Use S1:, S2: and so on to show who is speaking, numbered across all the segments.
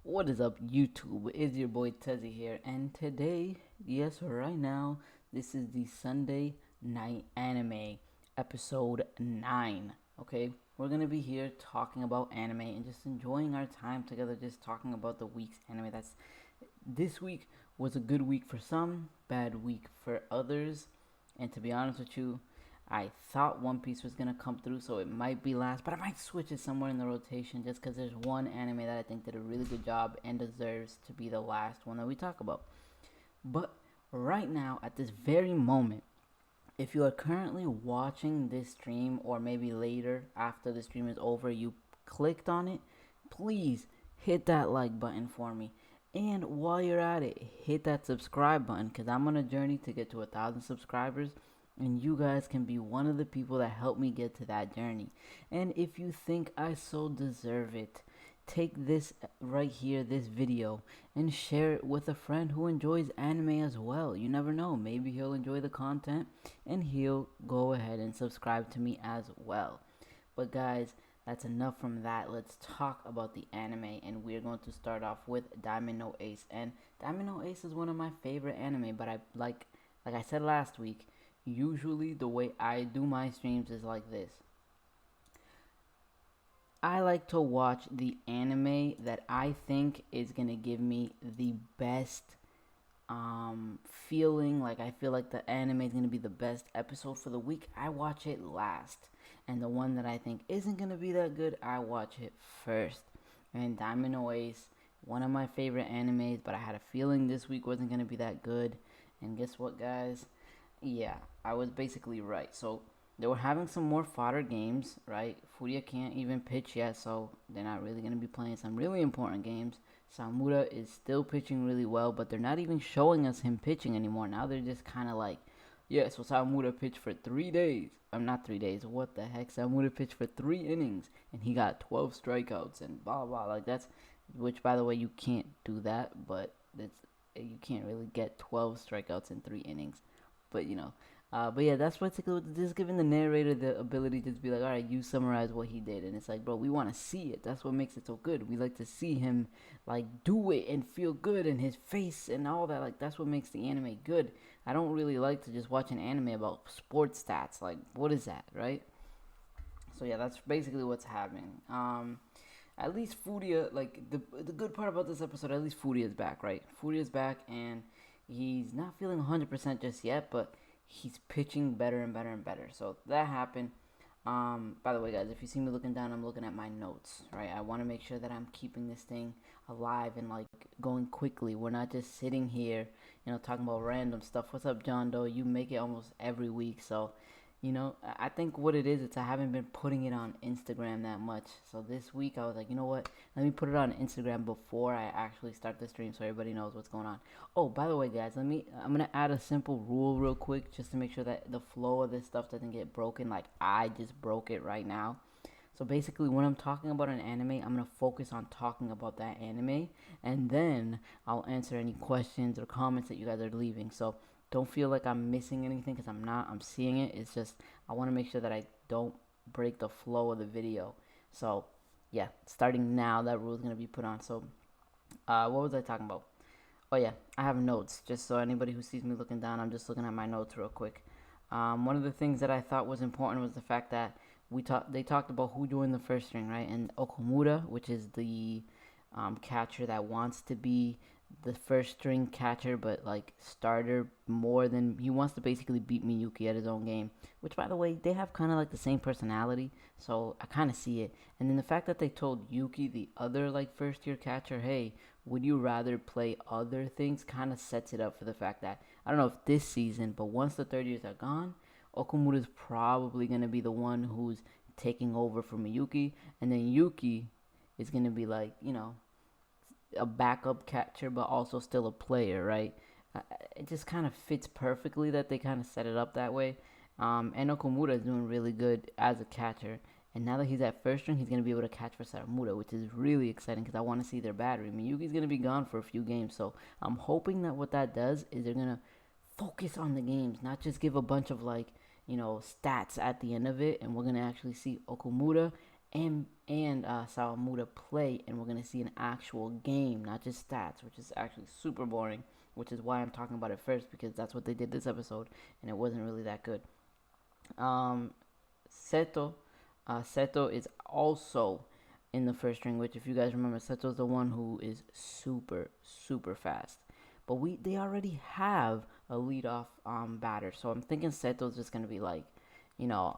S1: What is up, YouTube? It's your boy Tehziii here, and today, yes, right now, this is the Sunday Night Anime episode 9. Okay, we're gonna be here talking about anime and just enjoying our time together, just talking about the week's anime. This week was a good week for some, bad week for others, and to be honest with you, I thought One Piece was gonna come through, so it might be last, but I might switch it somewhere in the rotation just because there's one anime that I think did a really good job and deserves to be the last one that we talk about. But right now, at this very moment, if you are currently watching this stream, or maybe later after the stream is over, you clicked on it, please hit that like button for me. And while you're at it, hit that subscribe button because I'm on a journey to get to 1,000 subscribers and you guys can be one of the people that help me get to that journey. And if you think I so deserve it, take this right here, this video, and share it with a friend who enjoys anime as well. You never know, maybe he'll enjoy the content and he'll go ahead and subscribe to me as well. But guys, that's enough from that. Let's talk about the anime, and we're going to start off with Diamond No Ace. And Diamond No Ace is one of my favorite anime, but I like I said last week, usually the way I do my streams is like this. I like to watch the anime that I think is gonna give me the best feeling. Like I feel like the anime is gonna be the best episode for the week. I watch it last, and the one that I think isn't gonna be that good, I watch it first. And Diamond No Ace, one of my favorite animes, but I had a feeling this week wasn't gonna be that good. And guess what, guys? Yeah, I was basically right. So they were having some more fodder games, right? Furia can't even pitch yet, so they're not really going to be playing some really important games. Samura is still pitching really well, but they're not even showing us him pitching anymore. Now they're just kind of like, yeah, so Samura pitched for 3 days. I'm not 3 days. What the heck? Samura pitched for 3 innings, and he got 12 strikeouts and blah blah. Like that's, which by the way, you can't do that, but that's you can't really get 12 strikeouts in 3 innings. But but yeah, that's basically just giving the narrator the ability to just be like, all right, you summarize what he did, and it's like, bro, we want to see it. That's what makes it so good. We like to see him like do it and feel good, and his face and all that. Like that's what makes the anime good. I don't really like to just watch an anime about sports stats. Like, what is that, right? So yeah, that's basically what's happening. At least Furia, like the good part about this episode, at least Furia's back, right? Furia's back, and he's not feeling 100% just yet, but he's pitching better and better and better. So that happened. By the way, guys, if you see me looking down, I'm looking at my notes, right? I want to make sure that I'm keeping this thing alive and like going quickly. We're not just sitting here, talking about random stuff. What's up, John Doe? You make it almost every week, so I think what it is, I haven't been putting it on Instagram that much. So this week I was like, you know what? Let me put it on Instagram before I actually start the stream so everybody knows what's going on. Oh, by the way, guys, I'm going to add a simple rule real quick just to make sure that the flow of this stuff doesn't get broken like I just broke it right now. So basically, when I'm talking about an anime, I'm going to focus on talking about that anime, and then I'll answer any questions or comments that you guys are leaving. So don't feel like I'm missing anything because I'm not. I'm seeing it. It's just I want to make sure that I don't break the flow of the video. So yeah, starting now, that rule is going to be put on. So what was I talking about? Oh yeah, I have notes. Just so anybody who sees me looking down, I'm just looking at my notes real quick. One of the things that I thought was important was the fact that they talked about who joined the first string, right? And Okamura, which is the catcher that wants to be the first string catcher, but like starter more than he wants to basically beat Miyuki at his own game. Which, by the way, they have kind of like the same personality, so I kind of see it. And then the fact that they told Yuki, the other like first year catcher, hey, would you rather play other things, kind of sets it up for the fact that I don't know if this season, but once the third years are gone, Okamura is probably gonna be the one who's taking over for Miyuki, and then Yuki is gonna be like a backup catcher, but also still a player, right? It just kind of fits perfectly that they kind of set it up that way. And Okamura is doing really good as a catcher. And now that he's at first string, he's going to be able to catch for Saramura, which is really exciting because I want to see their battery. Miyuki's going to be gone for a few games. So I'm hoping that what that does is they're going to focus on the games, not just give a bunch of stats at the end of it. And we're going to actually see Okamura and Sawamura play, and we're gonna see an actual game, not just stats, which is actually super boring. Which is why I'm talking about it first, because that's what they did this episode, and it wasn't really that good. Um, Seto, Seto is also in the first string, which if you guys remember, Seto's the one who is super fast. But they already have a leadoff batter, so I'm thinking Seto's just gonna be like, you know,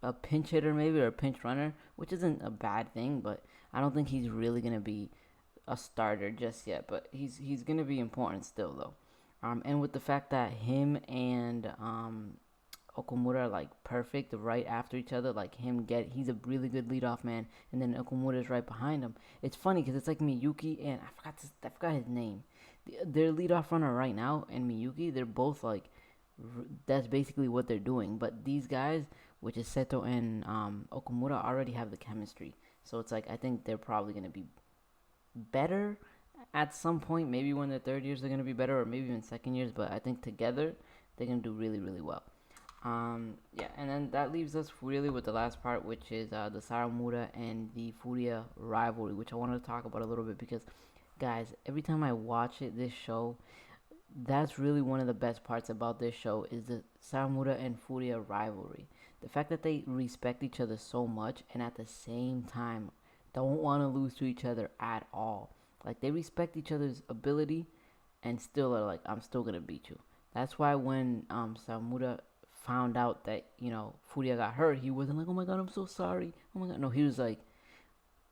S1: a pinch hitter maybe, or a pinch runner, which isn't a bad thing, but I don't think he's really gonna be a starter just yet. But he's gonna be important still though. And with the fact that him and Okumura are like perfect right after each other, like he's a really good leadoff man, and then Okumura is right behind him. It's funny because it's like Miyuki and I forgot his name. Their leadoff runner right now and Miyuki, they're both like that's basically what they're doing. But these guys, which is Seto and Okumura, already have the chemistry. So it's like I think they're probably gonna be better at some point. Maybe when their third years they're gonna be better, or maybe even second years. But I think together they're gonna do really well. Yeah, and then that leaves us really with the last part, which is the Sawamura and the Furia rivalry, which I wanted to talk about a little bit because, guys, every time I watch this show, that's really one of the best parts about this show is the Sawamura and Furia rivalry. The fact that they respect each other so much and at the same time don't want to lose to each other at all. Like, they respect each other's ability and still are like, I'm still going to beat you. That's why when Sawamura found out that, Furia got hurt, he wasn't like, oh my god, I'm so sorry. Oh my god. No, he was like,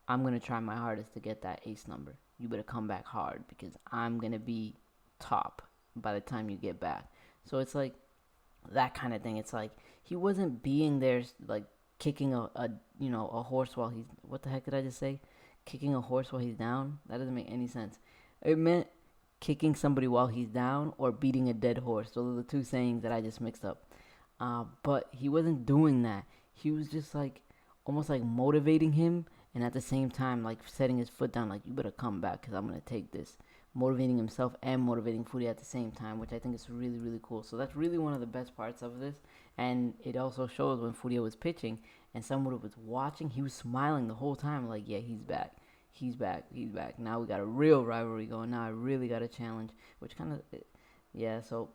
S1: I'm going to try my hardest to get that ace number. You better come back hard because I'm going to be top by the time you get back. So it's like that kind of thing. It's like he wasn't being there like kicking a horse while he's, what the heck did I just say? Kicking a horse while he's down? That doesn't make any sense. It meant kicking somebody while he's down or beating a dead horse. Those are the two sayings that I just mixed up. But he wasn't doing that. He was just like almost like motivating him, and at the same time like setting his foot down, like, you better come back because I'm gonna take this. Motivating himself and motivating Furia at the same time, which I think is really cool. So that's really one of the best parts of this, and it also shows when Furia was pitching and someone was watching, he was smiling the whole time, like, yeah, he's back. He's back. Now we got a real rivalry going. Now I really got a challenge, which kind of, yeah. So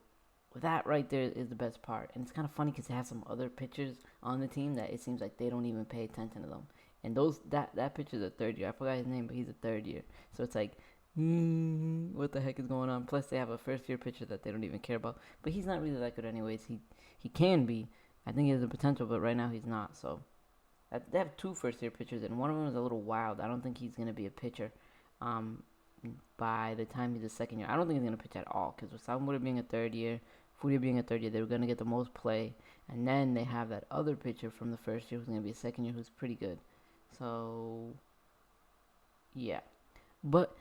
S1: that right there is the best part, and it's kind of funny because they have some other pitchers on the team that it seems like they don't even pay attention to them. And that pitcher's a third year. I forgot his name, but he's a third year. So it's like, what the heck is going on? Plus they have a first year pitcher that they don't even care about, but he's not really that good anyways. He can be. I think he has the potential, but right now he's not. So they have two first year pitchers, and one of them is a little wild. I don't think he's gonna be a pitcher. By the time he's a second year, I don't think he's gonna pitch at all. Because with Sawamura being a third year, Furia being a third year, they're gonna get the most play, and then they have that other pitcher from the first year who's gonna be a second year who's pretty good. So yeah, but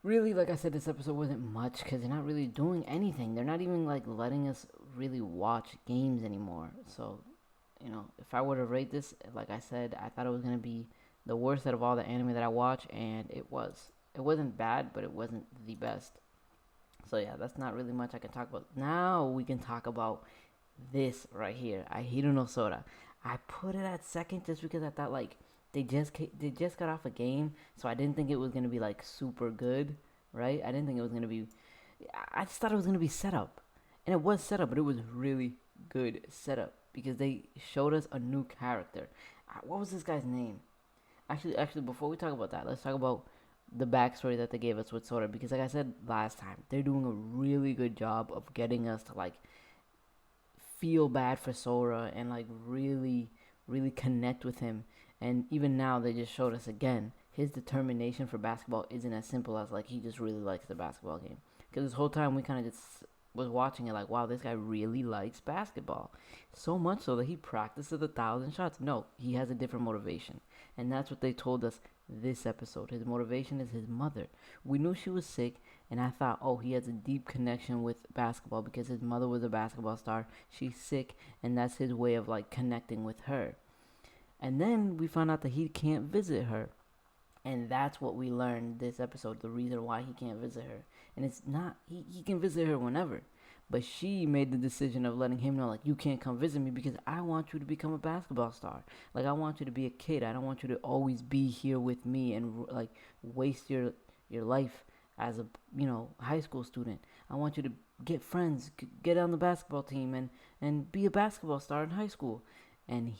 S1: really, like I said, this episode wasn't much because they're not really doing anything. They're not even like letting us really watch games anymore. So, if I were to rate this, like I said, I thought it was gonna be the worst out of all the anime that I watch, and it was. It wasn't bad, but it wasn't the best. So yeah, that's not really much I can talk about. Now we can talk about this right here, Ahiru No Sora. I put it at second just because I thought like they just got off a game, so I didn't think it was gonna be like super good, right? I didn't think it was gonna be. I just thought it was gonna be setup, and it was setup, but it was really good setup because they showed us a new character. What was this guy's name? Actually, before we talk about that, let's talk about the backstory that they gave us with Sora, because like I said last time, they're doing a really good job of getting us to like feel bad for Sora and like really connect with him. And even now they just showed us again his determination for basketball isn't as simple as like he just really likes the basketball game, because this whole time we kind of just was watching it like, wow, this guy really likes basketball so much so that he practices 1,000 shots. No, he has a different motivation, and that's what they told us this episode. His motivation is his mother. We knew she was sick, and I thought, oh, he has a deep connection with basketball because his mother was a basketball star. She's sick, and that's his way of like connecting with her. And then we found out that he can't visit her, and that's what we learned this episode, the reason why he can't visit her. And it's not, he can visit her whenever, But she made the decision of letting him know, like, you can't come visit me because I want you to become a basketball star. Like, I want you to be a kid. I don't want you to always be here with me and like waste your life as a high school student. I want you to get friends, get on the basketball team, and be a basketball star in high school. And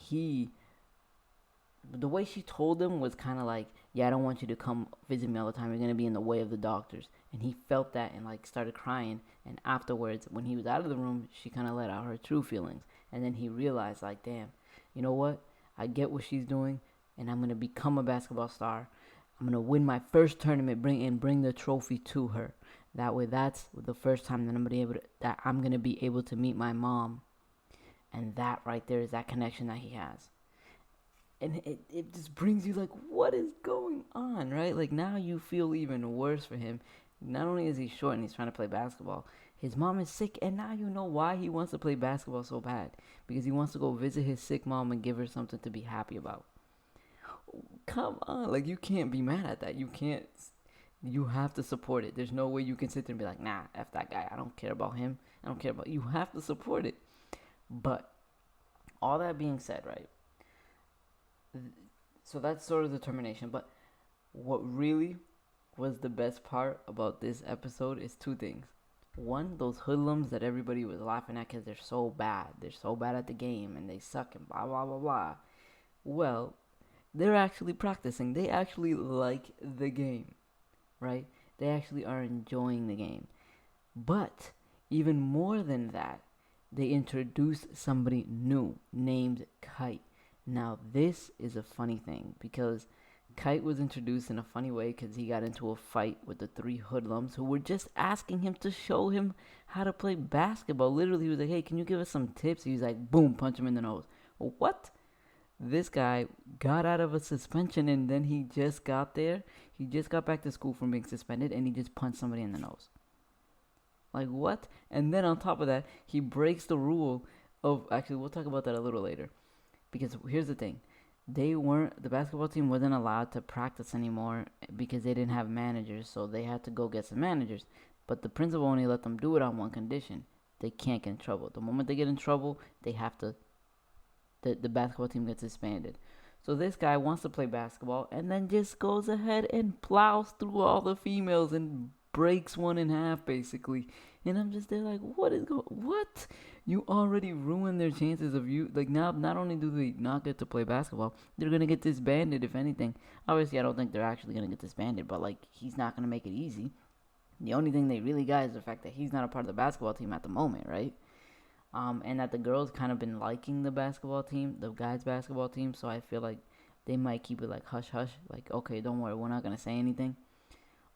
S1: the way she told him was kind of like, yeah, I don't want you to come visit me all the time. You're going to be in the way of the doctors. And he felt that and like started crying. And afterwards, when he was out of the room, she kind of let out her true feelings. And then he realized, like, damn, you know what? I get what she's doing, and I'm going to become a basketball star. I'm going to win my first tournament, bring the trophy to her. That way, that's the first time that I'm going to be able to meet my mom. And that right there is that connection that he has. And it just brings you like, what is going on, right? Like, now you feel even worse for him. Not only is he short and he's trying to play basketball, his mom is sick, and now you know why he wants to play basketball so bad. Because he wants to go visit his sick mom and give her something to be happy about. Come on, like, you can't be mad at that. You have to support it. There's no way you can sit there and be like, nah, F that guy. I don't care about him. I don't care about you. Have to support it. But all that being said, right? So that's sort of determination. But what really was the best part about this episode is two things. One, those hoodlums that everybody was laughing at because they're so bad. They're so bad at the game and they suck and blah, blah, blah, blah. Well, they're actually practicing. They actually like the game, right? They actually are enjoying the game. But even more than that, they introduced somebody new named Kite. Now, this is a funny thing because Kite was introduced in a funny way because he got into a fight with the three hoodlums who were just asking him to show him how to play basketball. Literally, he was like, hey, can you give us some tips? He was like, boom, punch him in the nose. What? This guy got out of a suspension and then he just got there. He just got back to school from being suspended and he just punched somebody in the nose. Like, what? And then on top of that, he breaks the rule of... Actually, we'll talk about that a little later. Because here's the thing. The basketball team wasn't allowed to practice anymore because they didn't have managers, so they had to go get some managers. But the principal only let them do it on one condition. They can't get in trouble. The moment they get in trouble, they have to... The basketball team gets disbanded. So this guy wants to play basketball and then just goes ahead and plows through all the females and breaks one in half, basically. And I'm just there like, what? You already ruined their chances of you. Like, now, not only do they not get to play basketball, they're going to get disbanded, if anything. Obviously, I don't think they're actually going to get disbanded, but, like, he's not going to make it easy. The only thing they really got is the fact that he's not a part of the basketball team at the moment, right? And that the girls kind of been liking the basketball team, the guys' basketball team, so I feel like they might keep it, like, hush-hush. Like, okay, don't worry, we're not going to say anything.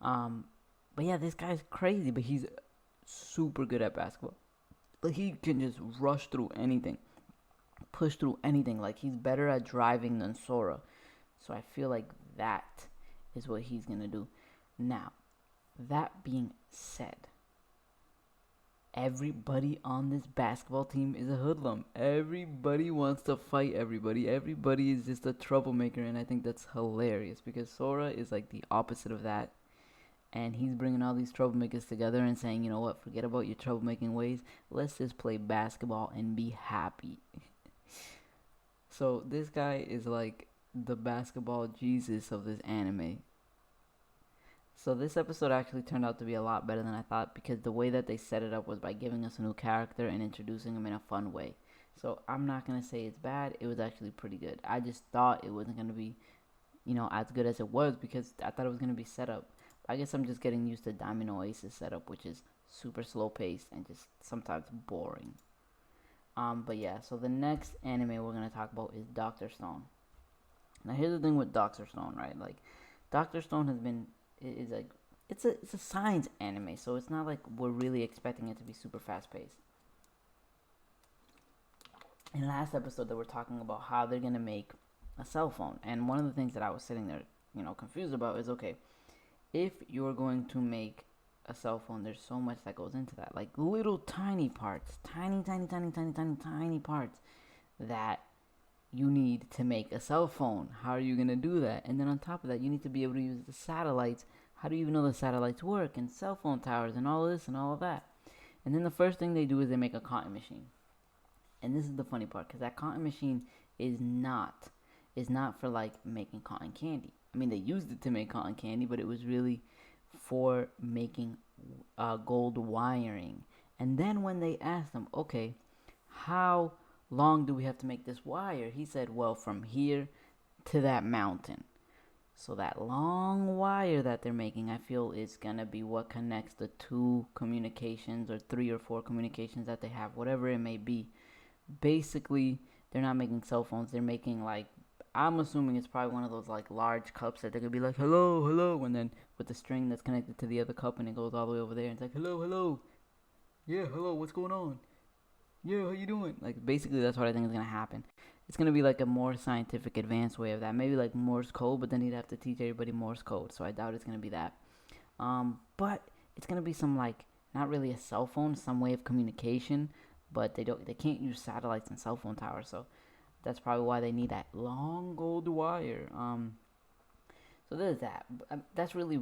S1: But, yeah, this guy's crazy, but he's super good at basketball. Like, he can just rush through anything, push through anything. Like, he's better at driving than Sora. So I feel like that is what he's going to do. Now, that being said, everybody on this basketball team is a hoodlum. Everybody wants to fight everybody. Everybody is just a troublemaker, and I think that's hilarious because Sora is like the opposite of that. And he's bringing all these troublemakers together and saying, you know what, forget about your troublemaking ways. Let's just play basketball and be happy. So this guy is like the basketball Jesus of this anime. So this episode actually turned out to be a lot better than I thought because the way that they set it up was by giving us a new character and introducing him in a fun way. So I'm not going to say it's bad. It was actually pretty good. I just thought it wasn't going to be, as good as it was because I thought it was going to be set up. I guess I'm just getting used to Diamond Oasis setup, which is super slow paced and just sometimes boring. But yeah, so the next anime we're gonna talk about is Dr. Stone. Now here's the thing with Dr. Stone, right? Like, Dr. Stone is like, it's a science anime, so it's not like we're really expecting it to be super fast paced. In the last episode, they were talking about how they're gonna make a cell phone, and one of the things that I was sitting there, confused about is, okay, if you're going to make a cell phone, there's so much that goes into that. Like little tiny parts, tiny parts that you need to make a cell phone. How are you going to do that? And then on top of that, you need to be able to use the satellites. How do you even know the satellites work? And cell phone towers and all of this and all of that. And then the first thing they do is they make a cotton machine. And this is the funny part, because that cotton machine is not for like making cotton candy. I mean, they used it to make cotton candy, but it was really for making gold wiring. And then when they asked him, okay, how long do we have to make this wire? He said, well, from here to that mountain. So that long wire that they're making, I feel, is going to be what connects the two communications or 3 or 4 communications that they have, whatever it may be. Basically, they're not making cell phones. They're making, like, I'm assuming it's probably one of those, like, large cups that they're going to be like, hello, hello, and then with the string that's connected to the other cup, and it goes all the way over there, and it's like, hello, hello. Yeah, hello, what's going on? Yeah, how you doing? Like, basically, that's what I think is going to happen. It's going to be like a more scientific, advanced way of that. Maybe like Morse code, but then he'd have to teach everybody Morse code. So I doubt it's going to be that. But it's going to be some, like, not really a cell phone, some way of communication. But they can't use satellites and cell phone towers. So that's probably why they need that long gold wire. So there's that. That's really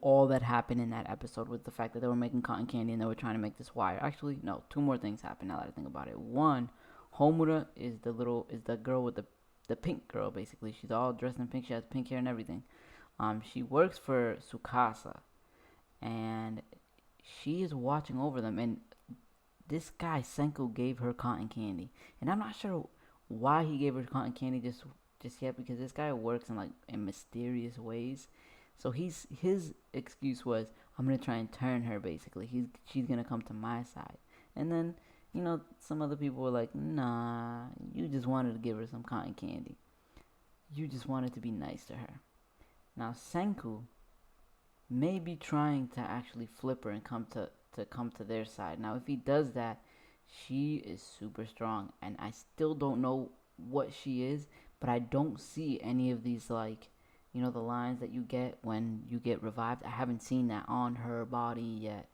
S1: all that happened in that episode, was the fact that they were making cotton candy and they were trying to make this wire. Actually, no, 2 more things happened now that I think about it. One, Homura is the girl with the pink girl, basically. She's all dressed in pink. She has pink hair and everything. She works for Tsukasa, and she is watching over them. And this guy Senku gave her cotton candy, and I'm not sure why he gave her cotton candy just yet, because this guy works in mysterious ways. So his excuse was, I'm gonna try and turn her. Basically, she's gonna come to my side, and then, you know, some other people were like, nah, you just wanted to give her some cotton candy. You just wanted to be nice to her. Now, Senku may be trying to actually flip her and come to their side. Now, if he does that, she is super strong. And I still don't know what she is, but I don't see any of these, like, you know, the lines that you get when you get revived. I haven't seen that on her body yet.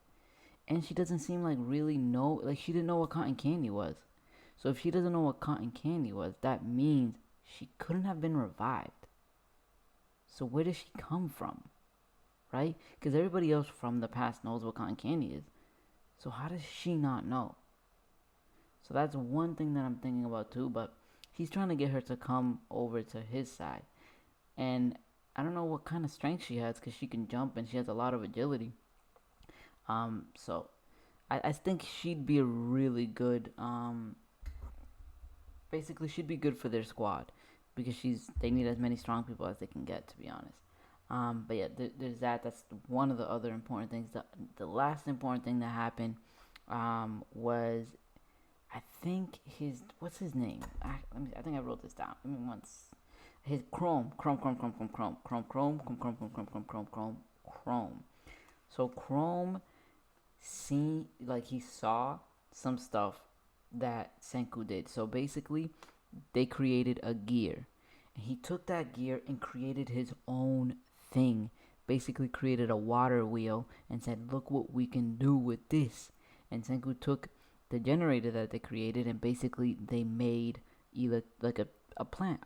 S1: And she doesn't seem like really know, like, she didn't know what cotton candy was. So if she doesn't know what cotton candy was, that means she couldn't have been revived. So where does she come from? Right? Because everybody else from the past knows what cotton candy is. So how does she not know? So that's one thing that I'm thinking about too. But he's trying to get her to come over to his side. And I don't know what kind of strength she has, because she can jump and she has a lot of agility. So I think she'd be a really good, basically she'd be good for their squad, because they need as many strong people as they can get, to be honest. But yeah, there's that. That's one of the other important things. The last important thing that happened, was, I think what's his name? I think I wrote this down. Give me once. His Chrome. So Chrome he saw some stuff that Senku did. So basically, they created a gear. And he took that gear and created his own thing. Basically created a water wheel and said, look what we can do with this. And Senku took the generator that they created, and basically they made a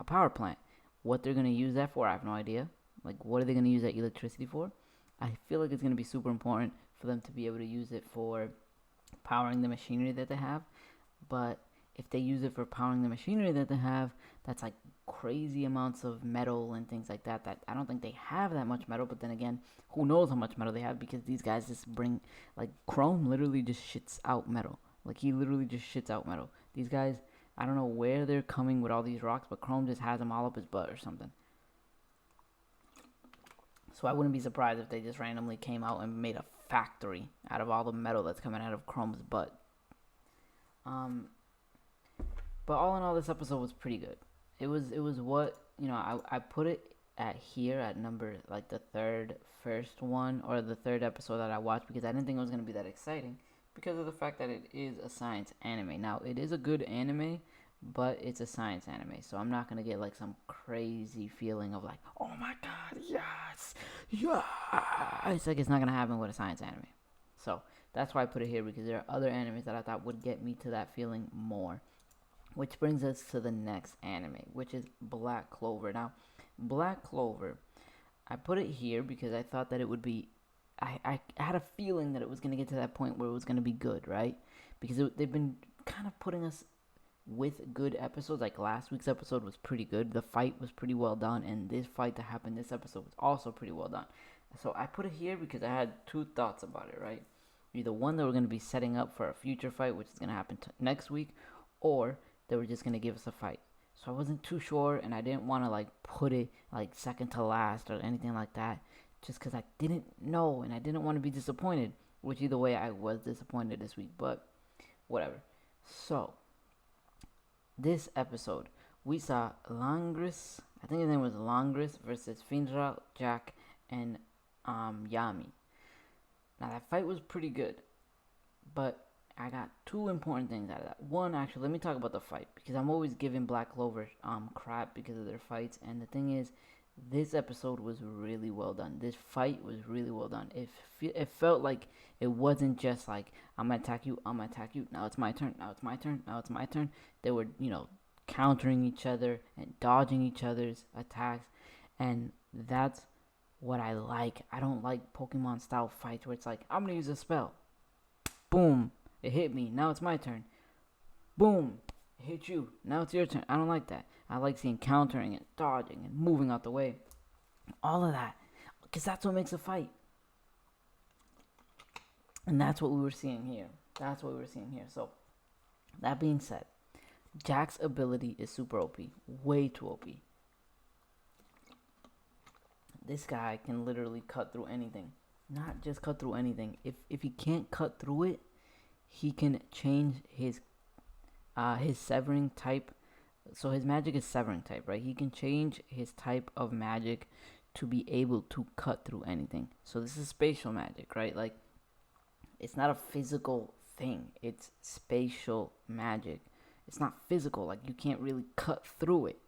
S1: power plant. What they're going to use that for, I have no idea. Like, what are they going to use that electricity for? I feel like it's going to be super important for them to be able to use it for powering the machinery that they have. But if they use it for powering the machinery that they have, that's like crazy amounts of metal and things like that. That I don't think they have that much metal. But then again, who knows how much metal they have, because these guys just bring, like, Chrome literally just shits out metal. Like, he literally just shits out metal. These guys, I don't know where they're coming with all these rocks, but Chrome just has them all up his butt or something. So I wouldn't be surprised if they just randomly came out and made a factory out of all the metal that's coming out of Chrome's butt. But all in all, this episode was pretty good. It was what, you know, I put it at here at number, like, the first one, or the third episode that I watched, because I didn't think it was going to be that exciting, because of the fact that it is a science anime. Now, it is a good anime, but it's a science anime, so I'm not going to get, like, some crazy feeling of, like, oh my god, yes, yeah. It's like, it's not going to happen with a science anime. So that's why I put it here, because there are other animes that I thought would get me to that feeling more. Which brings us to the next anime, which is Black Clover. Now, Black Clover, I put it here because I thought that it would be I had a feeling that it was gonna get to that point where it was gonna be good, right? Because they've been kind of putting us with good episodes. Like last week's episode was pretty good. The fight was pretty well done, and this fight that happened this episode was also pretty well done. So I put it here because I had two thoughts about it, right? Either one, they were going to be setting up for a future fight, which is going to happen next week, or they were just going to give us a fight. So I wasn't too sure, and I didn't want to like put it like second to last or anything like that, just because I didn't know and I didn't want to be disappointed. Which either way, I was disappointed this week, but whatever. So this episode, we saw Langris. I think his name was Langris versus Finral, Jack, and Yami. Now that fight was pretty good, but I got two important things out of that. One, actually, let me talk about the fight because I'm always giving Black Clover crap because of their fights, and the thing is, this episode was really well done. This fight was really well done. It felt like it wasn't just like I'm gonna attack you, now it's my turn, now it's my turn, now it's my turn. They were countering each other and dodging each other's attacks, and that's what I like. I don't like Pokemon style fights where it's like, I'm gonna use a spell. Boom, it hit me. Now it's my turn. Boom, it hit you. Now it's your turn. I don't like that. I like seeing countering and dodging and moving out the way. All of that. Because that's what makes a fight. And that's what we were seeing here. So, that being said, Jack's ability is super OP. Way too OP. This guy can literally cut through anything. Not just cut through anything. If he can't cut through it, he can change his severing type. So his magic is severing type, right? He can change his type of magic to be able to cut through anything. So this is spatial magic, right? Like, it's not a physical thing. It's spatial magic. It's not physical. Like, you can't really cut through it.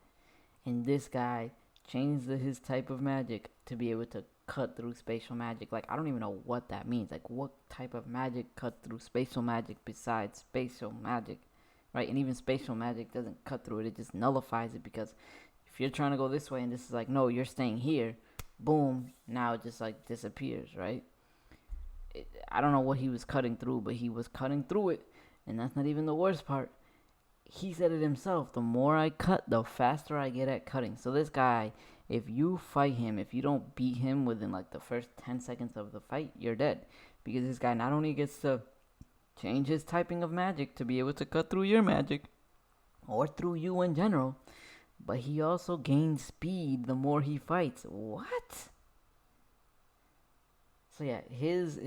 S1: And this guy changed his type of magic to be able to cut through spatial magic. Like, I don't even know what that means. Like, what type of magic cut through spatial magic besides spatial magic, right? And even spatial magic doesn't cut through it. It just nullifies it, because if you're trying to go this way and this is like, no, you're staying here, boom, now it just like disappears, right? I don't know what he was cutting through, but he was cutting through it. And that's not even the worst part. He said it himself, the more I cut, the faster I get at cutting. So this guy, if you fight him, if you don't beat him within like the first 10 seconds of the fight, you're dead. Because this guy not only gets to change his typing of magic to be able to cut through your magic, or through you in general, but he also gains speed the more he fights. What? So yeah, his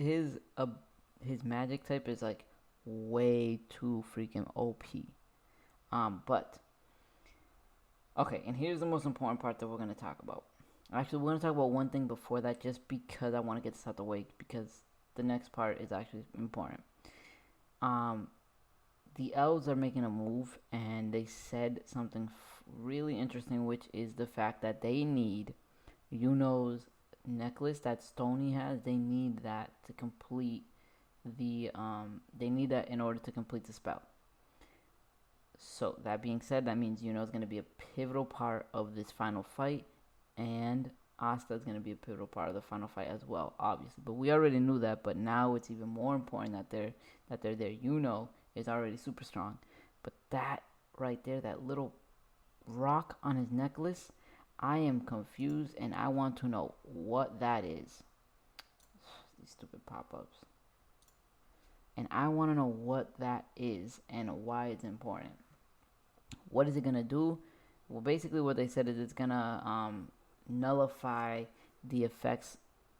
S1: magic type is like way too freaking OP. But okay, and here's the most important part that we're gonna talk about. Actually, we're gonna talk about one thing before that, just because I want to get this out the way, because the next part is actually important. The elves are making a move, and they said something really interesting, which is the fact that they need Yuno's necklace, that stone he has. They need that to complete the they need that in order to complete the spell. So that being said, that means Yuno is going to be a pivotal part of this final fight, and Asta is going to be a pivotal part of the final fight as well, obviously. But we already knew that, but now it's even more important that they're there. Yuno is already super strong, but that right there, that little rock on his necklace, I am confused, and I want to know what that is. These stupid pop-ups. And I want to know what that is and why it's important. What is it going to do? Well, basically what they said is it's going to nullify the effects,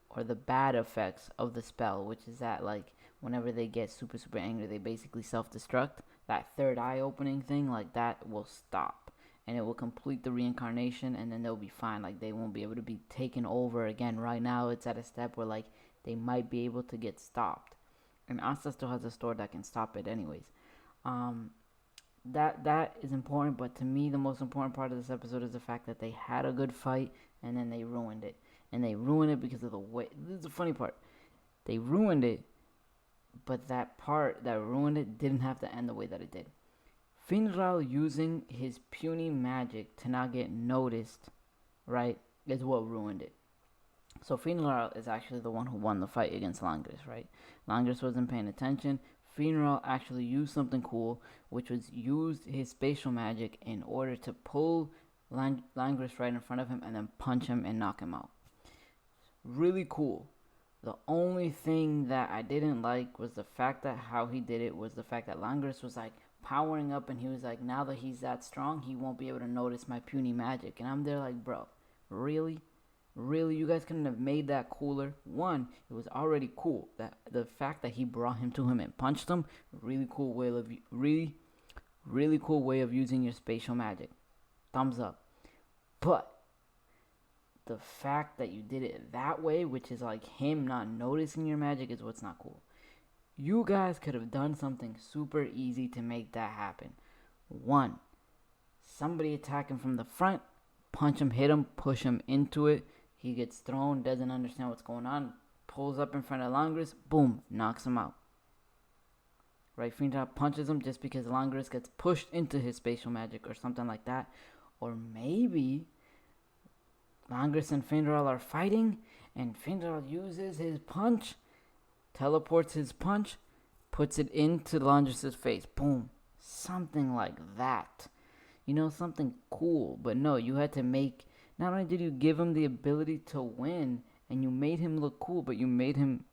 S1: or the bad effects of the spell, which is that, like, whenever they get super, super angry, they basically self-destruct. That third eye opening thing, like, that will stop. And it will complete the reincarnation, and then they'll be fine. Like, they won't be able to be taken over again. Right now, it's at a step where, like, they might be able to get stopped. And Asta still has a sword that can stop it anyways. That is important, but to me, the most important part of this episode is the fact that they had a good fight, and then they ruined it. And they ruined it because of the way... This is the funny part. They ruined it, but that part that ruined it didn't have to end the way that it did. Finral using his puny magic to not get noticed, right, is what ruined it. So Finral is actually the one who won the fight against Langris, right? Langris wasn't paying attention. Finral actually used something cool, which was used his spatial magic in order to pull Langris right in front of him and then punch him and knock him out. Really cool. The only thing that I didn't like was the fact that how he did it was the fact that Langris was like powering up and he was like, now that he's that strong, he won't be able to notice my puny magic. And I'm there like, bro, really? Really, you guys couldn't have made that cooler? One, it was already cool. That the fact that he brought him to him and punched him, really cool way of really cool way of using your spatial magic. Thumbs up. But the fact that you did it that way, which is like him not noticing your magic, is what's not cool. You guys could have done something super easy to make that happen. One, somebody attack him from the front, punch him, hit him, push him into it. He gets thrown, doesn't understand what's going on, pulls up in front of Langris, boom, knocks him out. Right, Finral punches him just because Langris gets pushed into his spatial magic or something like that. Or maybe Langris and Finral are fighting, and Finral uses his punch, teleports his punch, puts it into Langris' face. Boom. Something like that. You know, something cool. But no, you had to make... Not only did you give him the ability to win, and you made him look cool, but you made him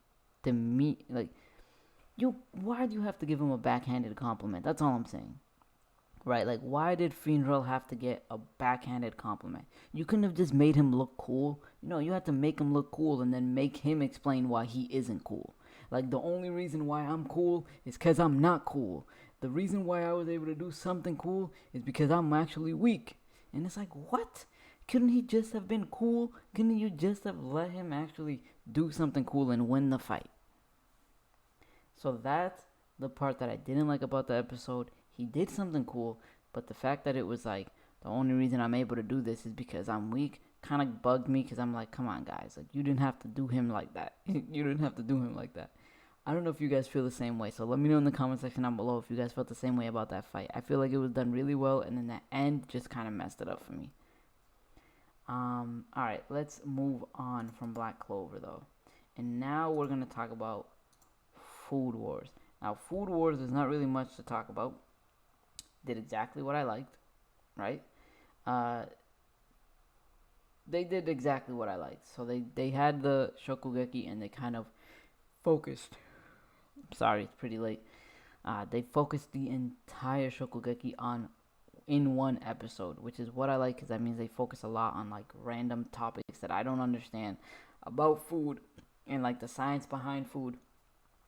S1: why do you have to give him a backhanded compliment? That's all I'm saying. Right, like, why did Finral have to get a backhanded compliment? You couldn't have just made him look cool. No, you had to make him look cool and then make him explain why he isn't cool. Like, the only reason why I'm cool is because I'm not cool. The reason why I was able to do something cool is because I'm actually weak. And it's like, what? Couldn't he just have been cool? Couldn't you just have let him actually do something cool and win the fight? So that's the part that I didn't like about the episode. He did something cool, but the fact that it was like, the only reason I'm able to do this is because I'm weak, kind of bugged me, because I'm like, come on, guys. Like, you didn't have to do him like that. You didn't have to do him like that. I don't know if you guys feel the same way, so let me know in the comment section down below if you guys felt the same way about that fight. I feel like it was done really well, and then that end just kind of messed it up for me. Alright, let's move on from Black Clover, though. And now we're going to talk about Food Wars. Now, Food Wars is not really much to talk about. Did exactly what I liked, right? They did exactly what I liked. So they had the Shokugeki and they kind of focused. Sorry, it's pretty late. They focused the entire Shokugeki in one episode, which is what I like, because that means they focus a lot on like random topics that I don't understand about food and like the science behind food.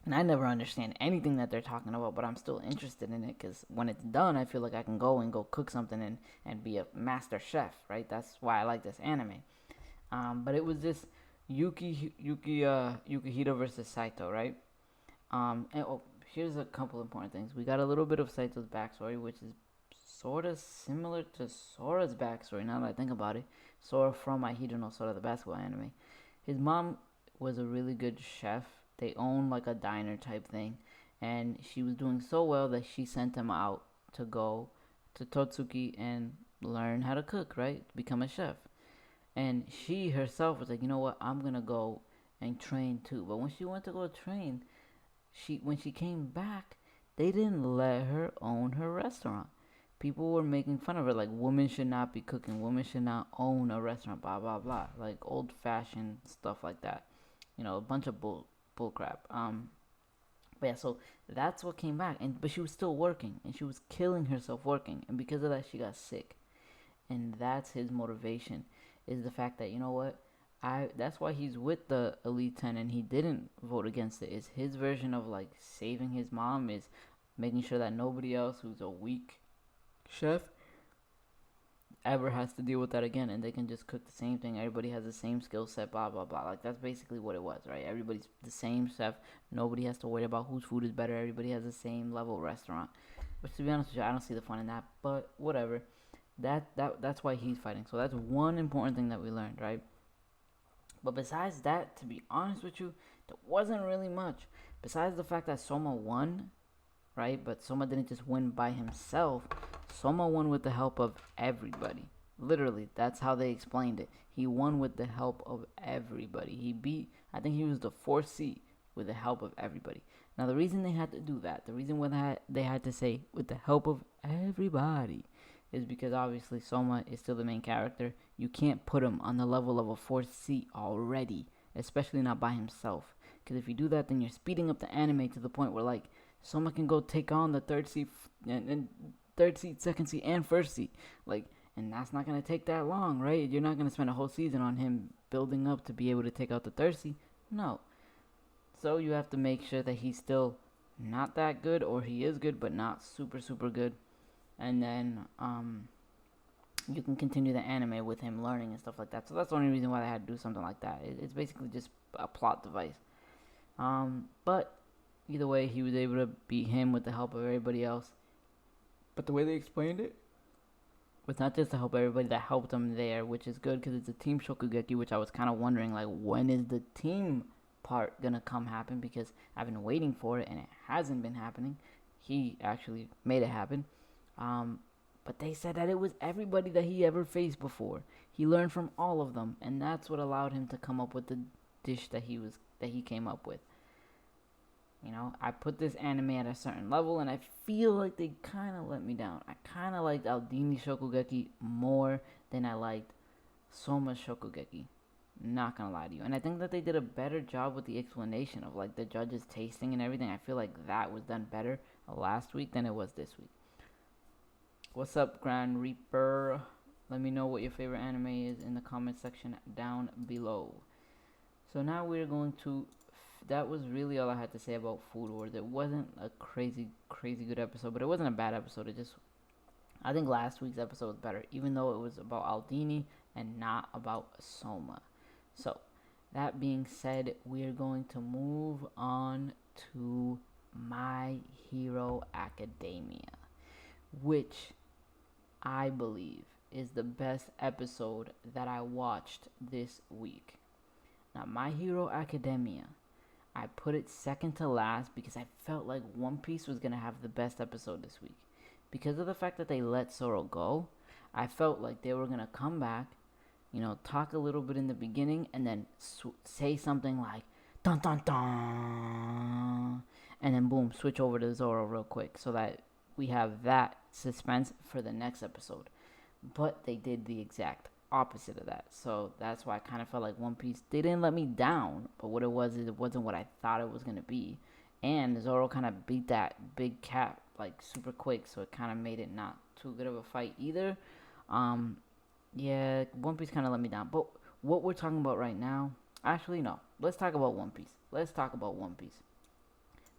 S1: And I never understand anything that they're talking about, but I'm still interested in it, because when it's done, I feel like I can go cook something and be a master chef, right? That's why I like this anime. But it was this Yukihito versus Saito, right? Here's a couple important things. We got a little bit of Saito's backstory, which is sort of similar to Sora's backstory, now that I think about it. Sora from Ahiru No Sora, the basketball anime. His mom was a really good chef. They owned like a diner type thing, and she was doing so well that she sent him out to go to Totsuki and learn how to cook, right? Become a chef. And she herself was like, you know what, I'm gonna go and train too. But when she went to go train, when she came back, they didn't let her own her restaurant. People were making fun of her, like, women should not be cooking, women should not own a restaurant, blah blah blah, like old fashioned stuff like that. You know, a bunch of bull crap. But yeah, so that's what came back, but she was still working, and she was killing herself working, and because of that, she got sick. And that's his motivation, is the fact that, you know what, that's why he's with the Elite 10 and he didn't vote against it. Is his version of like saving his mom, is making sure that nobody else who's a weak chef ever has to deal with that again, and they can just cook the same thing. Everybody has the same skill set, blah blah blah. Like, that's basically what it was, right? Everybody's the same chef. Nobody has to worry about whose food is better. Everybody has the same level restaurant. Which, to be honest with you, I don't see the fun in that, but whatever. That's why he's fighting. So that's one important thing that we learned, right? But besides that, to be honest with you, there wasn't really much. Besides the fact that Soma won, right? But Soma didn't just win by himself. Soma won with the help of everybody, Literally, that's how they explained it. He won with the help of everybody. He beat, I think he was the fourth seed with the help of everybody. Now, the reason they had to do that, the reason why they had to say with the help of everybody, is because obviously Soma is still the main character. You can't put him on the level of a fourth seed already, especially not by himself. Because if you do that, then you're speeding up the anime to the point where like Soma can go take on the third seed and third seed, second seed, and first seed. Like, and that's not going to take that long, right? You're not going to spend a whole season on him building up to be able to take out the third seed. No. So you have to make sure that he's still not that good, or he is good but not super, super good. And then you can continue the anime with him learning and stuff like that. So that's the only reason why they had to do something like that. It's basically just a plot device. But either way, he was able to beat him with the help of everybody else. But the way they explained it was not just to help everybody, that helped them there, which is good because it's a team Shokugeki, which I was kind of wondering, like, when is the team part gonna come happen? Because I've been waiting for it and it hasn't been happening. He actually made it happen. But they said that it was everybody that he ever faced before. He learned from all of them, and that's what allowed him to come up with the dish that he came up with. You know, I put this anime at a certain level, and I feel like they kind of let me down. I kind of liked Aldini Shokugeki more than I liked Soma Shokugeki. Not gonna lie to you. And I think that they did a better job with the explanation of, like, the judges tasting and everything. I feel like that was done better last week than it was this week. What's up, Grand Reaper? Let me know what your favorite anime is in the comment section down below. So now we're going to... That was really all I had to say about Food Wars. It wasn't a crazy good episode, but it wasn't a bad episode. It just... I think last week's episode was better, even though it was about Aldini and not about Soma. So, that being said, we're going to move on to My Hero Academia, which I believe is the best episode that I watched this week. Now, My Hero Academia, I put it second to last because I felt like One Piece was going to have the best episode this week. Because of the fact that they let Zoro go, I felt like they were going to come back, you know, talk a little bit in the beginning, and then say something like, dun dun dun, and then boom, switch over to Zoro real quick so that we have that suspense for the next episode. But they did the exact opposite of that. So that's why I kind of felt like One Piece, they didn't let me down, but what it was is it wasn't what I thought it was going to be. And Zoro kind of beat that big cat like super quick, so it kind of made it not too good of a fight either. Yeah, One Piece kind of let me down. But what we're talking about right now, actually no, let's talk about One Piece.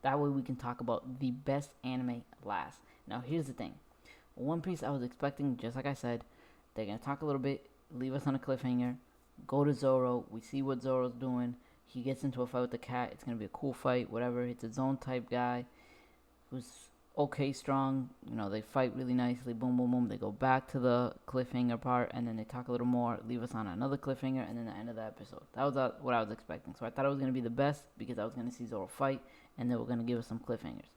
S1: That way we can talk about the best anime last. Now here's the thing. One Piece, I was expecting, just like I said, they're going to talk a little bit, leave us on a cliffhanger, go to Zoro, we see what Zoro's doing, he gets into a fight with the cat, it's going to be a cool fight, whatever, it's a zone type guy, who's okay strong, you know, they fight really nicely, boom, boom, boom, they go back to the cliffhanger part, and then they talk a little more, leave us on another cliffhanger, and then the end of the episode. That was what I was expecting, so I thought it was going to be the best, because I was going to see Zoro fight, and they were going to give us some cliffhangers.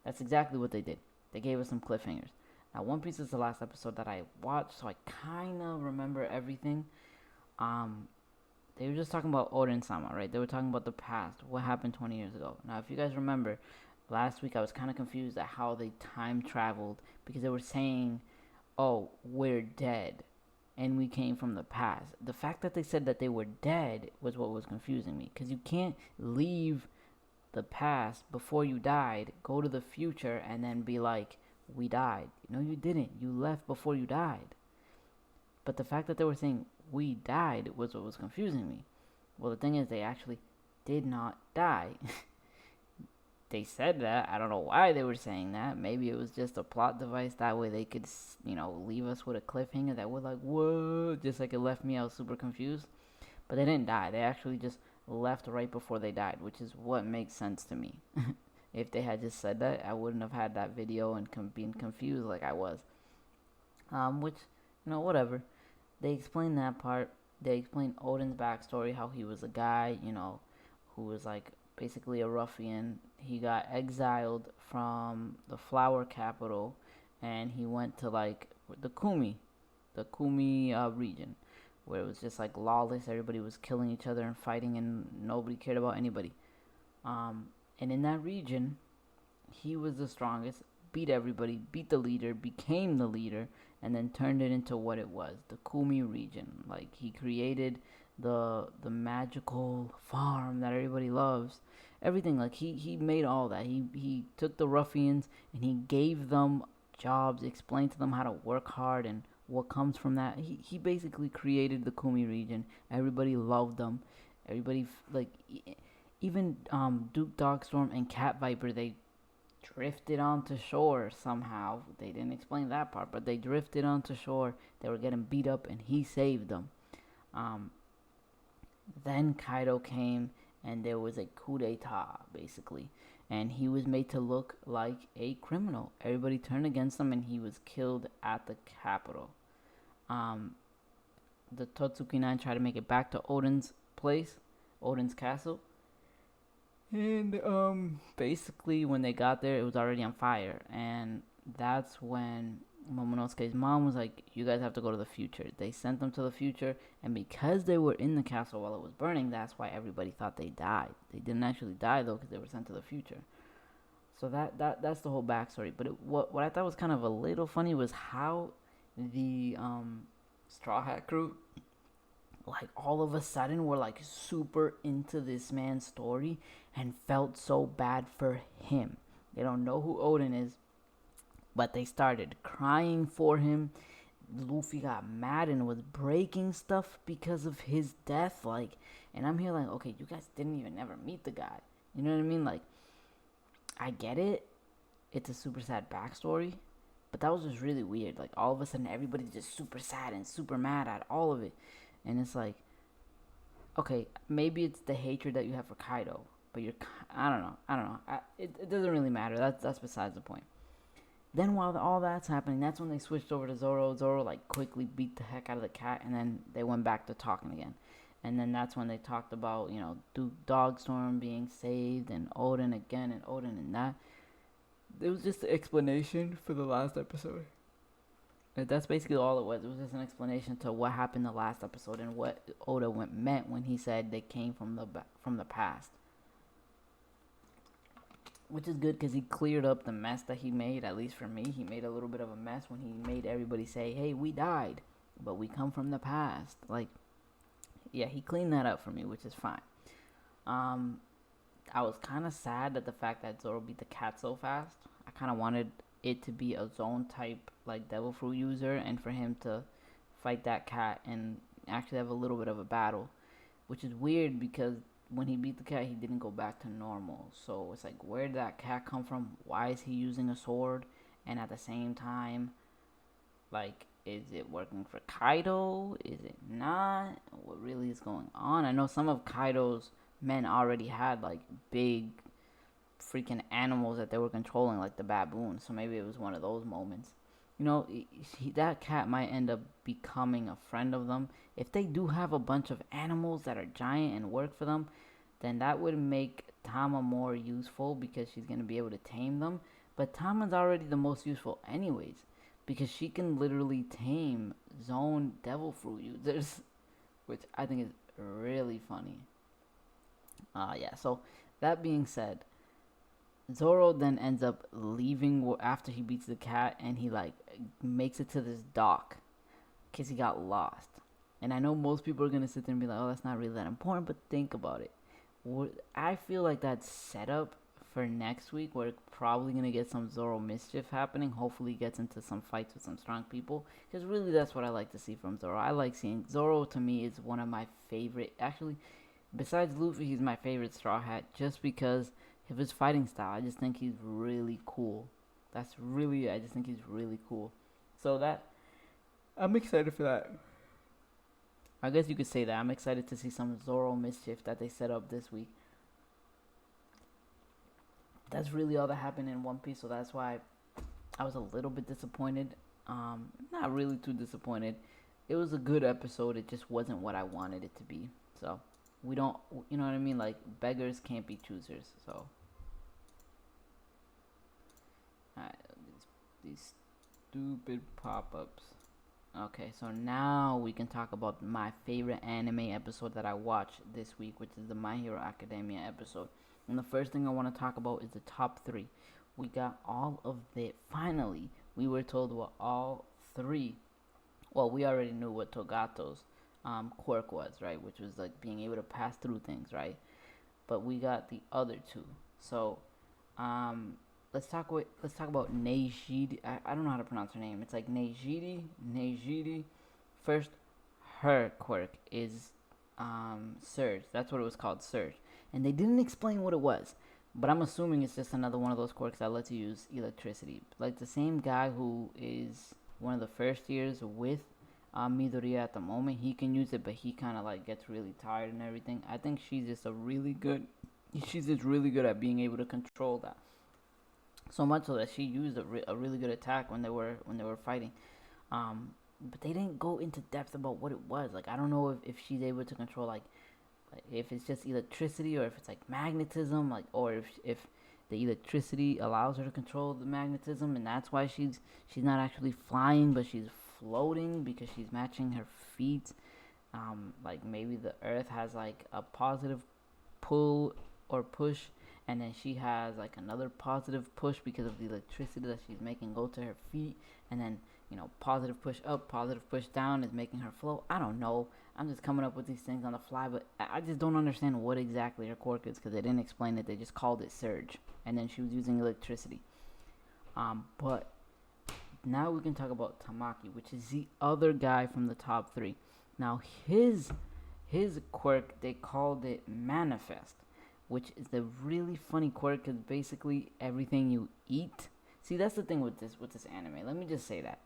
S1: That's exactly what they did. They gave us some cliffhangers. Now, One Piece is the last episode that I watched, so I kind of remember everything. They were just talking about Oden-sama, right? They were talking about the past, what happened 20 years ago. Now, if you guys remember, last week I was kind of confused at how they time traveled, because they were saying, oh, we're dead, and we came from the past. The fact that they said that they were dead was what was confusing me, because you can't leave the past before you died, go to the future, and then be like, we died. No, you didn't. You left before you died. But the fact that they were saying we died was what was confusing me. Well, the thing is, they actually did not die. They said that. I don't know why they were saying that. Maybe it was just a plot device. That way they could, you know, leave us with a cliffhanger that we're like, whoa, just like it left me. I was super confused. But they didn't die. They actually just left right before they died, which is what makes sense to me. If they had just said that, I wouldn't have had that video and been confused like I was. Which, you know, whatever. They explained that part. They explained Oden's backstory, how he was a guy, you know, who was like basically a ruffian. He got exiled from the flower capital, and he went to like the Kumi, the Kumi region, where it was just like lawless. Everybody was killing each other and fighting, and nobody cared about anybody. And in that region, he was the strongest, beat everybody, beat the leader, became the leader, and then turned it into what it was, the Kumi region. Like, he created the magical farm that everybody loves. Everything, like, he made all that. He took the ruffians and he gave them jobs, explained to them how to work hard and what comes from that. He basically created the Kumi region. Everybody loved them. Everybody, like, even Duke Dogstorm and Cat Viper, they drifted onto shore somehow. They didn't explain that part, but they drifted onto shore. They were getting beat up, and he saved them. Then Kaido came, and there was a coup d'etat, basically. And he was made to look like a criminal. Everybody turned against him, and he was killed at the capital. The Totsuki 9 tried to make it back to Oden's place, Oden's castle. And basically, when they got there, it was already on fire. And that's when Momonosuke's mom was like, you guys have to go to the future. They sent them to the future, and because they were in the castle while it was burning, that's why everybody thought they died. They didn't actually die, though, because they were sent to the future. So that's the whole backstory. But what I thought was kind of a little funny was how the Straw Hat crew, like, all of a sudden were like super into this man's story and felt so bad for him. They don't know who Oden is, but they started crying for him. Luffy got mad and was breaking stuff because of his death. Like, and I'm here like, okay, you guys didn't even ever meet the guy. You know what I mean? Like, I get it. It's a super sad backstory, but that was just really weird. Like, all of a sudden, everybody's just super sad and super mad at all of it. And it's like, okay, maybe it's the hatred that you have for Kaido, but I don't know. It doesn't really matter. That's besides the point. Then while all that's happening, that's when they switched over to Zoro. Zoro, like, quickly beat the heck out of the cat, and then they went back to talking again. And then that's when they talked about, Duke Dogstorm being saved, and Oden again, and Oden and that. It was just an explanation for the last episode. That's basically all it was. It was just an explanation to what happened the last episode and what Oda meant when he said they came from the past. Which is good because he cleared up the mess that he made. At least for me, he made a little bit of a mess when he made everybody say, "Hey, we died, but we come from the past." Like, yeah, he cleaned that up for me, which is fine. I was kind of sad at the fact that Zoro beat the cat so fast. I kind of wanted it to be a zone type, like, devil fruit user, and for him to fight that cat and actually have a little bit of a battle, which is weird because when he beat the cat, he didn't go back to normal. So it's like, where did that cat come from? Why is he using a sword? And at the same time, like, is it working for Kaido? Is it not? What really is going on? I know some of Kaido's men already had, like, big freaking animals that they were controlling, like the baboon. So maybe it was one of those moments. That cat might end up becoming a friend of them. If they do have a bunch of animals that are giant and work for them, then that would make Tama more useful because she's going to be able to tame them. But Tama's already the most useful anyways, because she can literally tame zone devil fruit users, which I think is really funny. Yeah, so that being said, Zoro then ends up leaving after he beats the cat, and he, like, makes it to this dock because he got lost. And I know most people are going to sit there and be like, oh, that's not really that important, but think about it. I feel like that's set up for next week. We're probably going to get some Zoro mischief happening. Hopefully he gets into some fights with some strong people, because really that's what I like to see from Zoro. I like seeing Zoro. To me, is one of my favorite, actually, besides Luffy, he's my favorite Straw Hat, just because of his fighting style. I just think he's really cool. I just think he's really cool. So I'm excited for that. I guess you could say that. I'm excited to see some Zoro mischief that they set up this week. That's really all that happened in One Piece, so that's why I was a little bit disappointed. Not really too disappointed. It was a good episode. It just wasn't what I wanted it to be. So we don't, you know what I mean? Like, beggars can't be choosers. So, alright, these stupid pop-ups. Okay, so now we can talk about my favorite anime episode that I watched this week, which is the My Hero Academia episode. And the first thing I want to talk about is the top three. We got all of the. Finally, we were told what all three. Well, we already knew what Togato's quirk was, right? Which was like being able to pass through things, right? But we got the other two. So, let's talk about Neijiri. I don't know how to pronounce her name. It's like Neijiri. First, her quirk is Surge. That's what it was called, Surge. And they didn't explain what it was, but I'm assuming it's just another one of those quirks that lets you use electricity. Like the same guy who is one of the first years with Midoriya at the moment, he can use it, but he kind of like gets really tired and everything. I think she's just really good at being able to control that. So much so that she used a really good attack when they were fighting. But they didn't go into depth about what it was. Like I don't know if she's able to control like if it's just electricity or if it's like magnetism, like or if the electricity allows her to control the magnetism, and that's why she's not actually flying, but she's floating because she's matching her feet. Like maybe the earth has like a positive pull or push, and then she has like another positive push because of the electricity that she's making go to her feet, and then positive push up, positive push down is making her float. I don't know. I'm just coming up with these things on the fly, but I just don't understand what exactly her quirk is because they didn't explain it. They just called it Surge, and then she was using electricity. But now we can talk about Tamaki, which is the other guy from the top three. Now his quirk, they called it Manifest, which is a really funny quirk because basically everything you eat. See, that's the thing with this anime. Let me just say that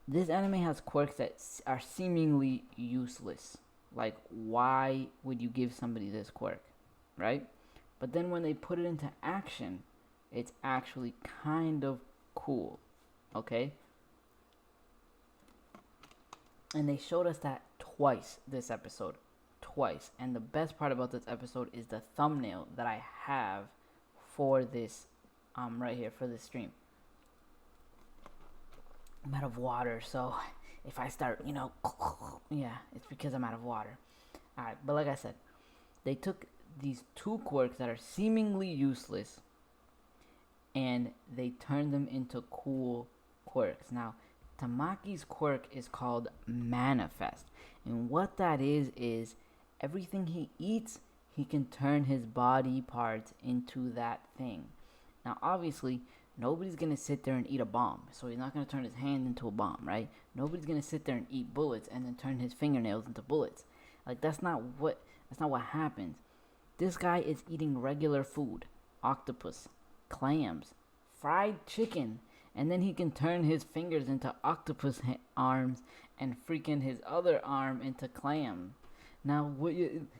S1: this anime has quirks that are seemingly useless. Like, why would you give somebody this quirk, right? But then when they put it into action, it's actually kind of cool, okay? And they showed us that twice this episode. Twice. And the best part about this episode is the thumbnail that I have for this right here for this stream. I'm out of water, so if I start, yeah, it's because I'm out of water. Alright, but like I said, they took these two quirks that are seemingly useless and they turned them into cool quirks. Now, Tamaki's quirk is called Manifest. And what that is everything he eats, he can turn his body parts into that thing. Now, obviously, nobody's going to sit there and eat a bomb. So he's not going to turn his hand into a bomb, right? Nobody's going to sit there and eat bullets and then turn his fingernails into bullets. Like, that's not what happens. This guy is eating regular food. Octopus, clams, fried chicken. And then he can turn his fingers into octopus arms and freaking his other arm into clam. Now,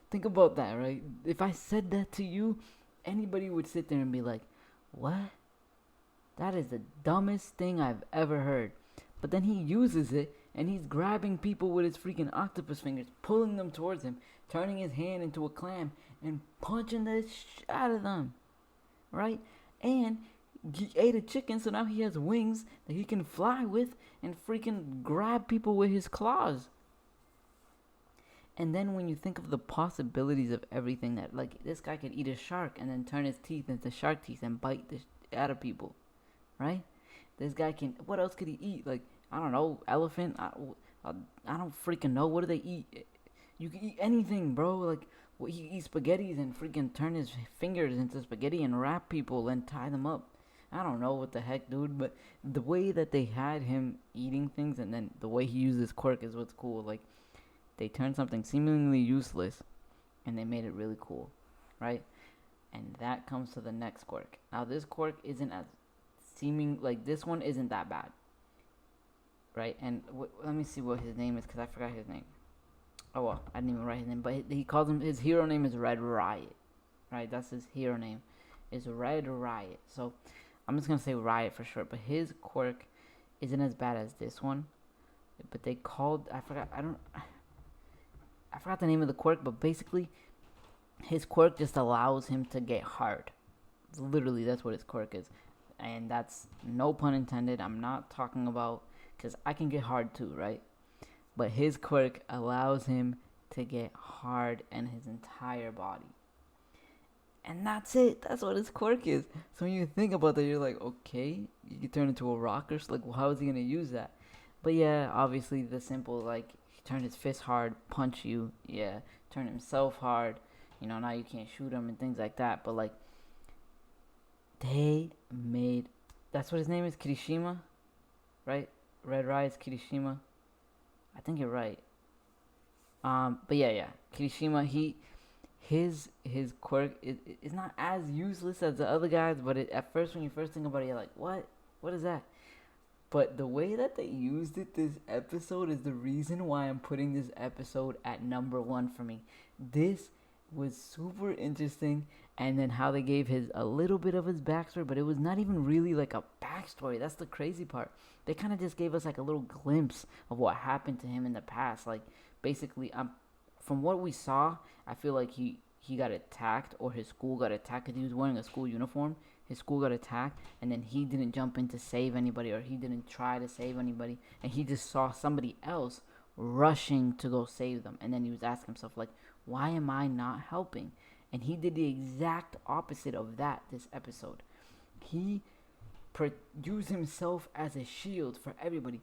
S1: think about that, right? If I said that to you, anybody would sit there and be like, what? That is the dumbest thing I've ever heard. But then he uses it, and he's grabbing people with his freaking octopus fingers, pulling them towards him, turning his hand into a clam, and punching the shit out of them. Right? And he ate a chicken, so now he has wings that he can fly with and freaking grab people with his claws. And then when you think of the possibilities of everything that, like, this guy could eat a shark and then turn his teeth into shark teeth and bite the out of people, right? This guy can, what else could he eat? Like, I don't know, elephant? I don't freaking know. What do they eat? You can eat anything, bro. Like, he eats spaghettis and freaking turn his fingers into spaghetti and wrap people and tie them up. I don't know what the heck, dude, but the way that they had him eating things and then the way he uses quirk is what's cool. Like, they turned something seemingly useless and they made it really cool, right? And that comes to the next quirk. Now, this quirk isn't as this one isn't that bad, right? And let me see what his name is because I forgot his name. Oh, well, I didn't even write his name, but he calls him, his hero name is Red Riot, right? That's his hero name, is Red Riot. So, I'm just going to say Riot for short, but his quirk isn't as bad as this one. But they called, I forgot the name of the quirk, but basically, his quirk just allows him to get hard. Literally, that's what his quirk is. And that's no pun intended. I'm not talking about because I can get hard too, right? But his quirk allows him to get hard in his entire body. And that's it. That's what his quirk is. So when you think about that, you're like, okay, you can turn into a rocker. So like, well, how is he gonna use that? But yeah, obviously the simple like he turned his fist hard, punch you. Yeah, turn himself hard. You know, now you can't shoot him and things like that. But like, they made. That's what his name is, Kirishima, right? Red Rise Kirishima. I think you're right. But yeah, Kirishima. His quirk is not as useless as the other guys, but at first when you first think about it, you're like, what is that? But the way that they used it this episode is the reason why I'm putting this episode at number 1 for me. This was super interesting, and then how they gave a little bit of his backstory, but it was not even really like a backstory. That's the crazy part. They kind of just gave us like a little glimpse of what happened to him in the past. Like basically, from what we saw, I feel like he got attacked, or his school got attacked because he was wearing a school uniform. His school got attacked, and then he didn't jump in to save anybody, or he didn't try to save anybody, and he just saw somebody else rushing to go save them, and then he was asking himself like, why am I not helping? And he did the exact opposite of that this episode. He used himself as a shield for everybody,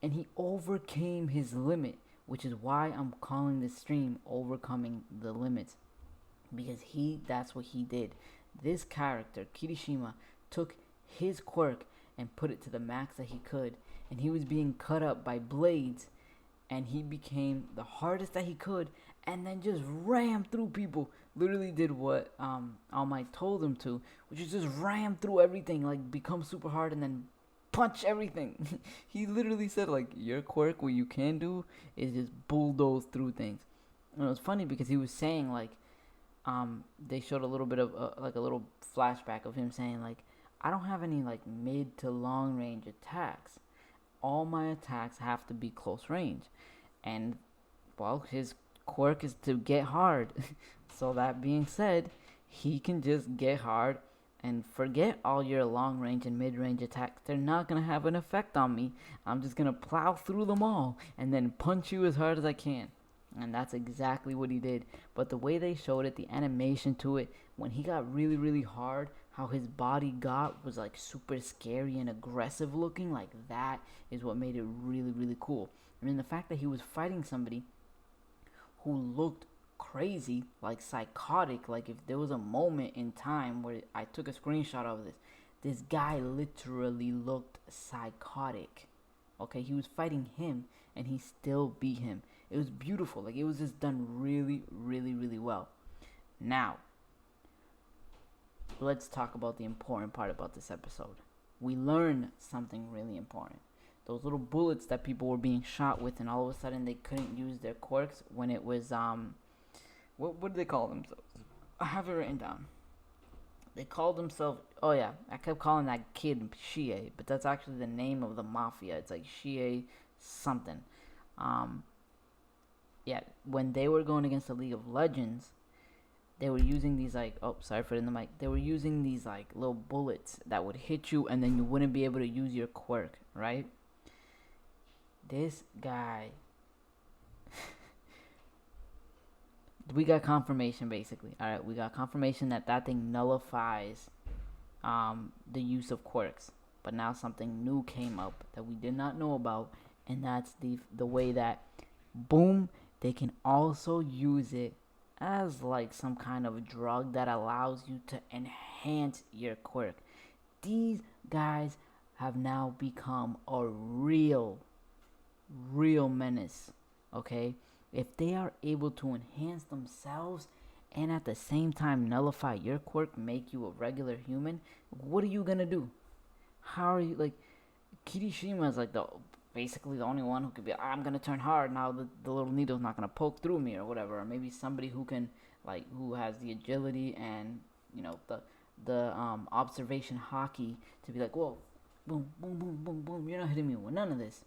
S1: and he overcame his limit, which is why I'm calling this stream Overcoming the Limits, because that's what he did. This character, Kirishima, took his quirk and put it to the max that he could, and he was being cut up by blades, and he became the hardest that he could, and then just rammed through people. Literally did what All Might told him to, which is just ram through everything, like become super hard and then punch everything. He literally said like, your quirk, what you can do is just bulldoze through things. And it was funny because he was saying like, they showed a little bit of like a little flashback of him saying like, I don't have any like mid to long range attacks. All my attacks have to be close range. And well, his quirk is to get hard. So that being said, he can just get hard and forget all your long range and mid range attacks. They're not gonna have an effect on me. I'm just gonna plow through them all and then punch you as hard as I can. And that's exactly what he did. But the way they showed it, the animation to it, when he got really, really hard, how his body got was like super scary and aggressive looking. Like that is what made it really, really cool. I mean, the fact that he was fighting somebody who looked crazy, like psychotic. Like if there was a moment in time where I took a screenshot of this guy literally looked psychotic. Okay, he was fighting him and he still beat him. It was beautiful. Like it was just done really, really, really well. Now, let's talk about the important part about this episode. We learned something really important. Those little bullets that people were being shot with, and all of a sudden they couldn't use their quirks when it was what do they call themselves? I have it written down. They called themselves, oh yeah, I kept calling that kid Shie, but that's actually the name of the mafia. It's like Shie something. Yeah, when they were going against the League of Legends, they were using these like, oh, sorry for the mic. They were using these like little bullets that would hit you and then you wouldn't be able to use your quirk, right? This guy, we got confirmation basically. All right, we got confirmation that thing nullifies the use of quirks. But now something new came up that we did not know about, and that's the way that, boom, they can also use it as like some kind of drug that allows you to enhance your quirk. These guys have now become a real menace, okay? If they are able to enhance themselves and at the same time nullify your quirk, make you a regular human, what are you gonna do? How are you, like, Kirishima is like basically the only one who could be, I'm gonna turn hard now. The little needle's not gonna poke through me or whatever. Or maybe somebody who can, like, who has the agility and, you know, the observation hockey to be like, whoa, boom, boom, boom, boom, boom. You're not hitting me with none of this.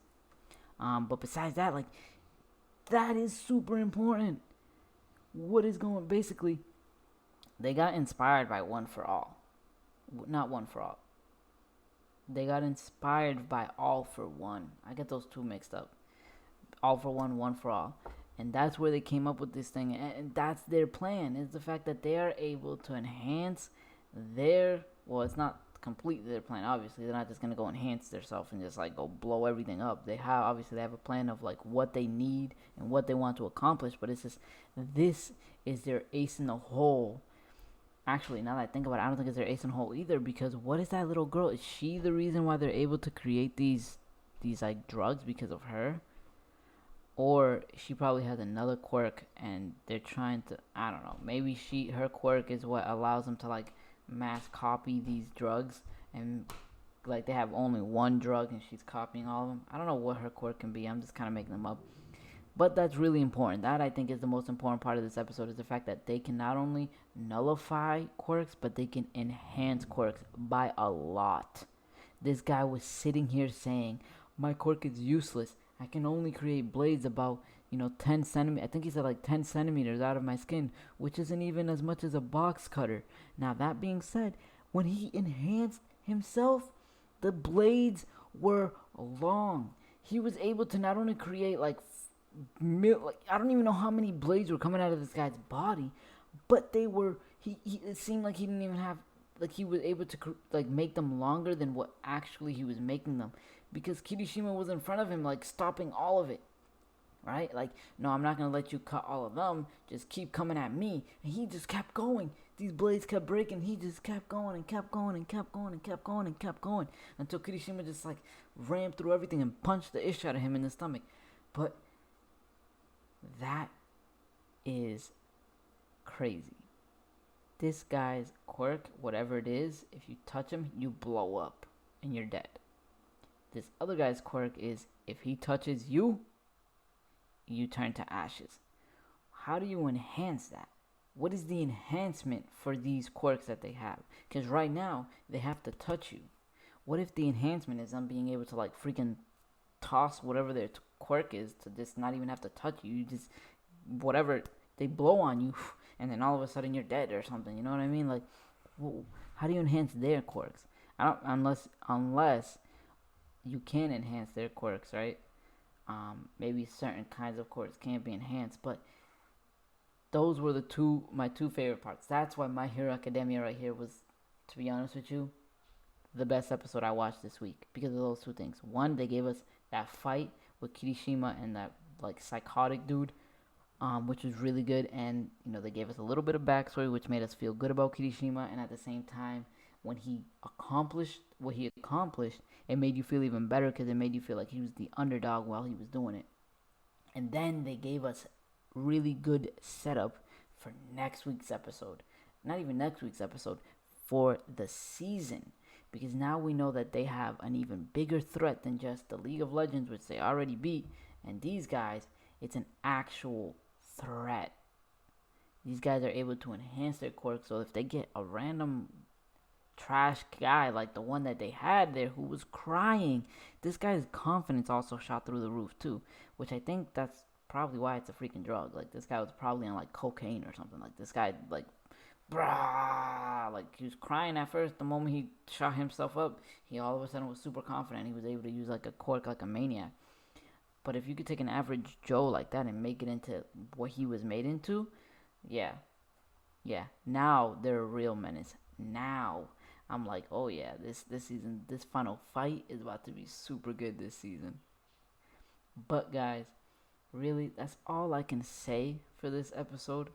S1: But besides that, like, that is super important. What is going, basically, they got inspired by One for All. Not One for All. they got inspired by All for One. I get those two mixed up. All for One, One for All. And that's where they came up with this thing. And that's their plan, is the fact that they are able to enhance their, well, it's not completely their plan, obviously. They're not just going to go enhance themselves and just like go blow everything up. They have a plan of like what they need and what they want to accomplish. But it's just, this is their ace in the hole. Actually, now that I think about it, I don't think it's their ace in the hole either, because what is that little girl? Is she the reason why they're able to create these like drugs because of her? Or she probably has another quirk and they're trying to, I don't know, maybe her quirk is what allows them to like mass copy these drugs, and like they have only one drug and she's copying all of them. I don't know what her quirk can be. I'm just kind of making them up. But that's really important. That, I think, is the most important part of this episode, is the fact that they can not only nullify quirks, but they can enhance quirks by a lot. This guy was sitting here saying, my quirk is useless. I can only create blades about, 10 centimeters. I think he said like 10 centimeters out of my skin, which isn't even as much as a box cutter. Now, that being said, when he enhanced himself, the blades were long. He was able to not only create like I don't even know how many blades were coming out of this guy's body, but they were, it seemed like he didn't even have, like he was able to like make them longer than what actually he was making them, because Kirishima was in front of him like stopping all of it, right? Like, no, I'm not gonna let you cut all of them, just keep coming at me. And he just kept going. These blades kept breaking. He just kept going and kept going and kept going and kept going and kept going until Kirishima just like rammed through everything and punched the ish out of him in the stomach. But that is crazy. This guy's quirk, whatever it is, if you touch him, you blow up and you're dead. This other guy's quirk is, if he touches you, you turn to ashes. How do you enhance that? What is the enhancement for these quirks that they have? Because right now, they have to touch you. What if the enhancement is them being able to like freaking toss whatever their quirk is, to just not even have to touch you? You just, whatever, they blow on you, and then all of a sudden you're dead or something. You know what I mean? Like, whoa, how do you enhance their quirks? I don't, unless you can enhance their quirks, right? Maybe certain kinds of quirks can't be enhanced, but those were my two favorite parts. That's why My Hero Academia right here was, to be honest with you, the best episode I watched this week, because of those two things. One, they gave us that fight with Kirishima and that like psychotic dude, which was really good, and they gave us a little bit of backstory, which made us feel good about Kirishima, and at the same time, when he accomplished what he accomplished, it made you feel even better, because it made you feel like he was the underdog while he was doing it. And then they gave us really good setup for next week's episode. Not even next week's episode, for the season. Because now we know that they have an even bigger threat than just the League of Legends, which they already beat. And these guys, it's an actual threat. These guys are able to enhance their quirks, so if they get a random trash guy like the one that they had there who was crying, this guy's confidence also shot through the roof too, which I think that's probably why it's a freaking drug. Like, this guy was probably on like cocaine or something. Like, this guy, like, brah, like, he was crying at first. The moment he shot himself up, he all of a sudden was super confident. He was able to use like a quirk like a maniac. But if you could take an average Joe like that and make it into what he was made into, yeah, now they're a real menace. Now I'm like, oh yeah, this season, this final fight is about to be super good this season. But guys, really, that's all I can say for this episode.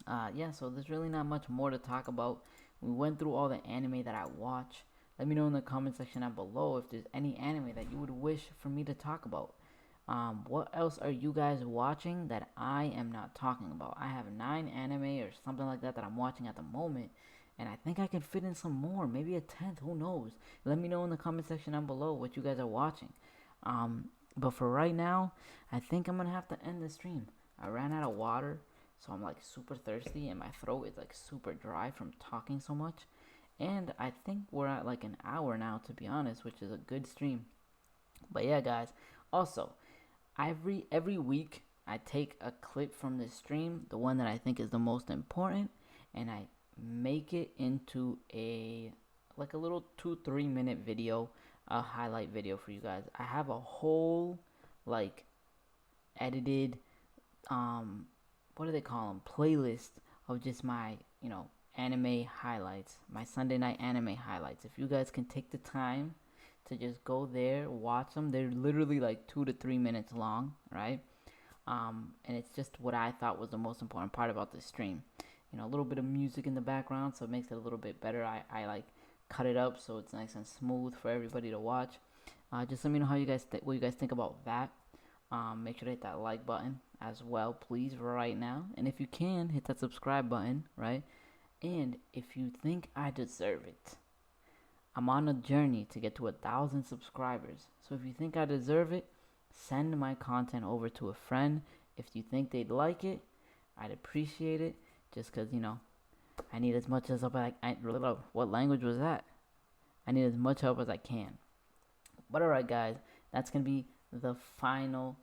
S1: So there's really not much more to talk about. We went through all the anime that I watch. Let me know in the comment section down below if there's any anime that you would wish for me to talk about. What else are you guys watching that I am not talking about? I have 9 anime or something like that I'm watching at the moment, and I think I can fit in some more, maybe a 10th, who knows? Let me know in the comment section down below what you guys are watching. But for right now, I think I'm gonna have to end the stream. I ran out of water, so I'm like super thirsty, and my throat is like super dry from talking so much. And I think we're at like an hour now, to be honest, which is a good stream. But yeah, guys, also, every week I take a clip from this stream, the one that I think is the most important, and I make it into a like a little 2-3 minute video, a highlight video for you guys. I have a whole like edited what do they call them, playlist of just my anime highlights, my Sunday night anime highlights. If you guys can take the time to just go there, watch them, they're literally like 2 to 3 minutes long, right? And it's just what I thought was the most important part about this stream. A little bit of music in the background, so it makes it a little bit better. I like cut it up so it's nice and smooth for everybody to watch. Just let me know how you guys what you guys think about that. Make sure to hit that like button as well, please, right now. And if you can, hit that subscribe button, right? And if you think I deserve it, I'm on a journey to get to 1,000 subscribers. So if you think I deserve it, send my content over to a friend. If you think they'd like it, I'd appreciate it. Just because, I need as much help as what language was that? I need as much help as I can. But alright, guys, that's going to be the final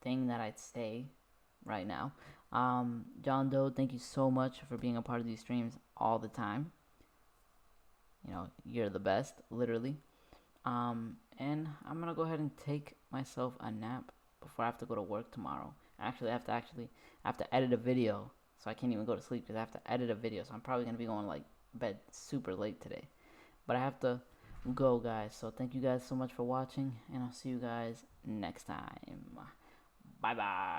S1: thing that I'd say right now. John Doe, thank you so much for being a part of these streams all the time. You're the best, literally. And I'm gonna go ahead and take myself a nap before I have to go to work tomorrow. Actually, I have to edit a video, so I can't even go to sleep because I have to edit a video. So I'm probably gonna be going like bed super late today. But I have to go, guys. So thank you guys so much for watching, and I'll see you guys next time. Bye bye.